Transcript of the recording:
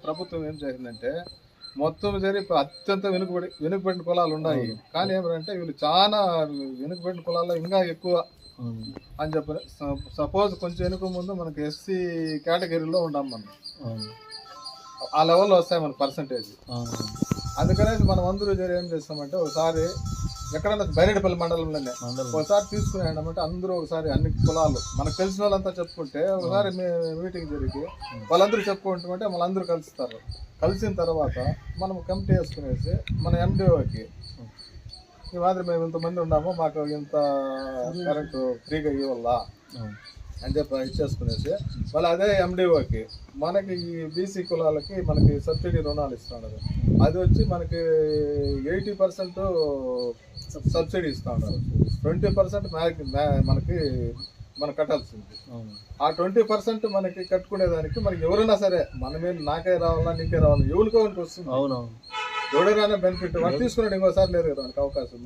ప్రభుత్వం ఏం చేసిందంటే మొత్తం సరి అత్యంత వెనుకబడిన కులాలు ఉన్నాయి. కానీ ఏమంటే వీళ్ళు చాలా వెనుకబడిన కులాల్లో ఇంకా ఎక్కువ అని చెప్పి సపోజ్ కొంచెం వెనుక ముందు మనకి ఎస్సీ కేటగిరీలో ఉన్నాం మనం, ఆ లెవెల్లో వస్తాయి మన పర్సంటేజ్. అందుకనేసి మనం అందరూ ఏం చేస్తామంటే ఒకసారి ఎక్కడన్నా బైరెడ్డిపల్లి మండలంలోనే ఒకసారి తీసుకునేమంటే అందరూ ఒకసారి అన్ని కులాలు మనకు తెలిసిన వాళ్ళంతా చెప్పుకుంటే ఒకసారి మీటింగ్ జరిగి వాళ్ళందరూ చెప్పుకుంటామంటే వాళ్ళందరూ కలుస్తారు. కలిసిన తర్వాత మనం కమిటీ వేసుకునేసి మన ఎండిఓకి ఈ మాదిరి మేము ఇంతమంది ఉన్నాము, మాకు ఇంత కరెంటు ఫ్రీగా ఇవ్వాలా అని చెప్పి ఇచ్చేసుకునేసి మళ్ళీ అదే ఎండిఓకి మనకి ఈ బీసీ కులాలకి మనకి సబ్సిడీ రుణాలు ఇస్తున్నారు. అది వచ్చి మనకి 80% సబ్సిడీ ఇస్తూ ఉన్నారు. 20% మనకి మనం కట్టాల్సింది. ఆ 20% మనకి కట్టుకునేదానికి మనకి ఎవరైనా సరే మనమే నాకే రావాలా నీకే రావాలా ఎవరికో వస్తుంది. ఎవరైనా బెనిఫిట్ వాళ్ళు తీసుకున్నాడు ఇంకోసారి లేదు కదా మనకి అవకాశం.